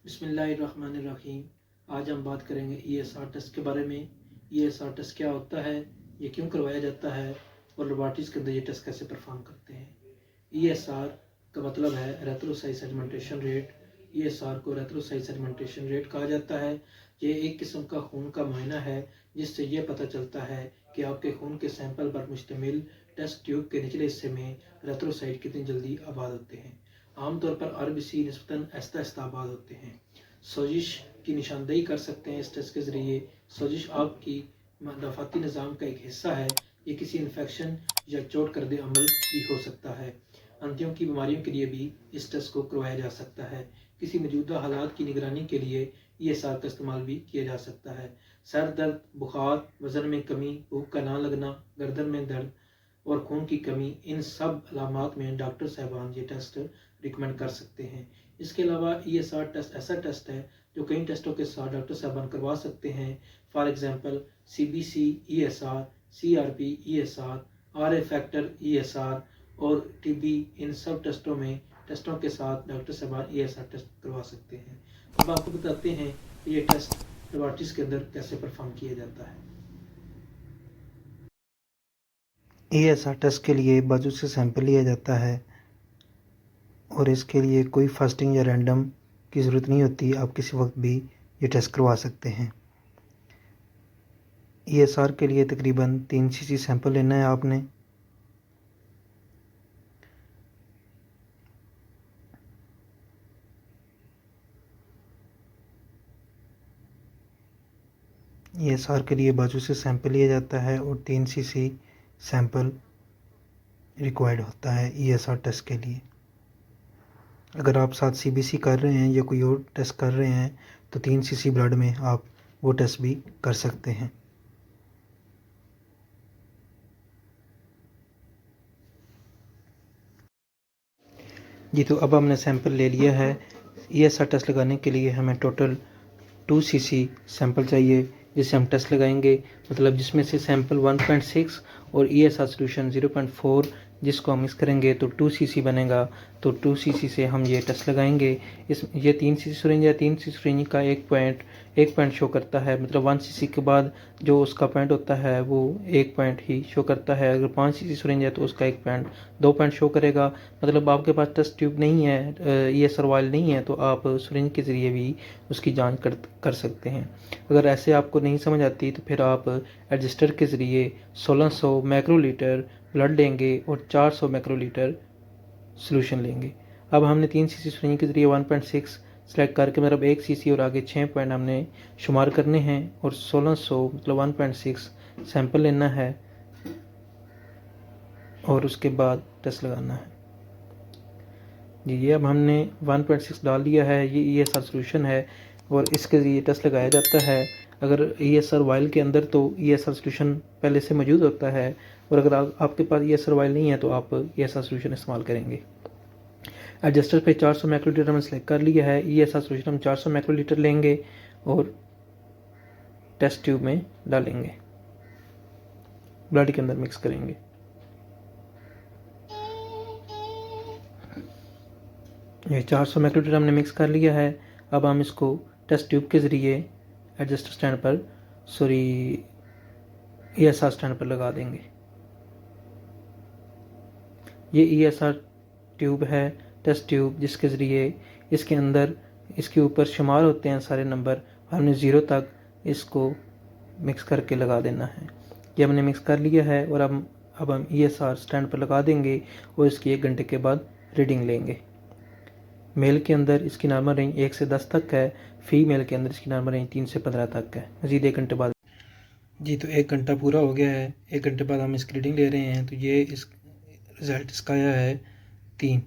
बिस्मिल्लाहिर्रहमानिर्रहीम। आज हम बात करेंगे ESR टेस्ट के बारे में। ESR टेस्ट क्या होता है, ये क्यों करवाया जाता है और लेबॉरेटरीज के अंदर ये टेस्ट कैसे परफॉर्म करते हैं। ESR का मतलब है एरेथ्रोसाइट सेडिमेंटेशन रेट। ESR को एरेथ्रोसाइट सेडिमेंटेशन रेट कहा जाता है। ये एक किस्म का खून का मुआयना है जिससे ये पता चलता है कि आपके खून के सैंपल पर मुश्तमिल टेस्ट ट्यूब के निचले हिस्से में एरेथ्रोसाइट कितनी जल्दी आबाद होते हैं। आमतौर पर RBC निस्बतन आहिस्ता आहिस्ता आबाद होते हैं। सोजिश की निशानदेही कर सकते हैं इस टेस्ट के ज़रिए। सोजिश आपकी मदाफ़ाती निज़ाम का एक हिस्सा है। ये किसी इन्फेक्शन या चोट कर दे अमल भी हो सकता है। अंतियों की बीमारियों के लिए भी इस टेस्ट को करवाया जा सकता है। किसी मौजूदा हालात की निगरानी के लिए ESR का इस्तेमाल भी किया जा सकता है। सर दर्द, बुखार, वज़न में कमी, भूख का ना लगना, गर्दन में दर्द और खून की कमी, इन सब अलामात में डॉक्टर साहबान ये टेस्ट रिकमेंड कर सकते हैं। इसके अलावा ESR टेस्ट ऐसा टेस्ट है जो कई टेस्टों के साथ डॉक्टर साहबान करवा सकते हैं। For example CBC ESR, CRP ESR, RA factor ESR और TB, इन सब टेस्टों के साथ डॉक्टर साहबान ESR टेस्ट करवा सकते हैं। अब आपको बताते हैं कि ये टेस्ट लेबॉरेटरीज के अंदर कैसे परफॉर्म किया जाता है। ESR टेस्ट के लिए बाजू से सैंपल लिया जाता है और इसके लिए कोई फास्टिंग या रैंडम की ज़रूरत नहीं होती। आप किसी वक्त भी ये टेस्ट करवा सकते हैं। ESR के लिए तकरीबन 3 cc सैंपल लेना है आपने। ESR के लिए बाजू से सैंपल लिया जाता है और 3 cc सैंपल रिक्वायर्ड होता है ESR टेस्ट के लिए। अगर आप साथ CBC कर रहे हैं या कोई और टेस्ट कर रहे हैं तो 3 cc ब्लड में आप वो टेस्ट भी कर सकते हैं। जी, तो अब हमने सैंपल ले लिया है। ESR टेस्ट लगाने के लिए हमें टोटल 2 cc सैंपल चाहिए जिससे हम टेस्ट लगाएंगे। मतलब जिसमें से सैंपल 1.6 और ESR सोल्यूशन 0.4 जिसको हम मिक्स करेंगे तो 2 cc बनेगा। तो 2 cc से हम ये टेस्ट लगाएंगे। ये 3 cc सिरिंज है। 3 cc सिरिंज का एक पॉइंट शो करता है। मतलब 1 cc के बाद जो उसका पॉइंट होता है वो एक पॉइंट ही शो करता है। अगर 5 cc सिरिंज है तो उसका एक पॉइंट 2 पॉइंट शो करेगा। मतलब आपके पास टेस्ट ट्यूब नहीं है, ESR वायल नहीं है तो आप सिरिंज के ज़रिए भी उसकी जांच कर सकते हैं। अगर ऐसे आपको नहीं समझ आती तो फिर आप एडजस्टर के ज़रिए 1600 माइक्रोलीटर ब्लड लेंगे और 400 माइक्रोलीटर सॉल्यूशन लेंगे। अब हमने 3 cc सिरिंज के ज़रिए 1.6 सेलेक्ट करके मतलब 1 cc और आगे 6 पॉइंट हमने शुमार करने हैं और 1600 मतलब 1.6 सैंपल लेना है और उसके बाद टेस्ट लगाना है। जी, ये अब हमने 1.6 डाल दिया है। ये ESR सोल्यूशन है और इसके ज़रिए टेस्ट लगाया जाता है। अगर ESR वायल के अंदर तो ESR सोल्यूशन पहले से मौजूद होता है और अगर आपके पास ESR वायल नहीं है तो आप ESR सोल्यूशन इस्तेमाल करेंगे। एडजस्टर पे 400 माइक्रोलीटर हमने सेलेक्ट कर लिया है। ESR सोल्यूशन हम 400 माइक्रोलीटर लेंगे और टेस्ट ट्यूब में डालेंगे, ब्लड के अंदर मिक्स करेंगे। ये 400 माइक्रोलीटर हमने मिक्स कर लिया है। अब हम इसको टेस्ट ट्यूब के ज़रिए एडजस्टर स्टैंड पर ESR स्टैंड पर लगा देंगे। ये ESR ट्यूब है, टेस्ट ट्यूब, जिसके ज़रिए इसके अंदर इसके ऊपर शुमार होते हैं सारे नंबर। हमने 0 तक इसको मिक्स करके लगा देना है। ये हमने मिक्स कर लिया है और अब हम ESR स्टैंड पर लगा देंगे और इसकी 1 घंटे के बाद रीडिंग लेंगे। मेल के अंदर इसकी नॉर्मल रेंज 1 से 10 तक है। फीमेल के अंदर इसकी नॉर्मल रेंज 3 से 15 तक है। मज़ीद 1 घंटे बाद। जी, तो 1 घंटा पूरा हो गया है। 1 घंटे बाद हम इसकी रीडिंग ले रहे हैं। तो ये इस रिज़ल्ट इसका आया है 3।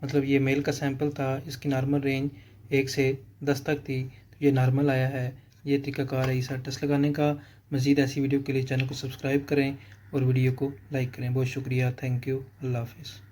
मतलब ये मेल का सैंपल था, इसकी नॉर्मल रेंज 1 से 10 तक थी, तो ये नॉर्मल आया है। ये तरीकाकार है ESR टेस्ट लगाने का। मज़ीद ऐसी वीडियो के लिए चैनल को सब्सक्राइब करें और वीडियो को लाइक करें। बहुत शुक्रिया, थैंक यू, अल्लाह हाफ़िज़।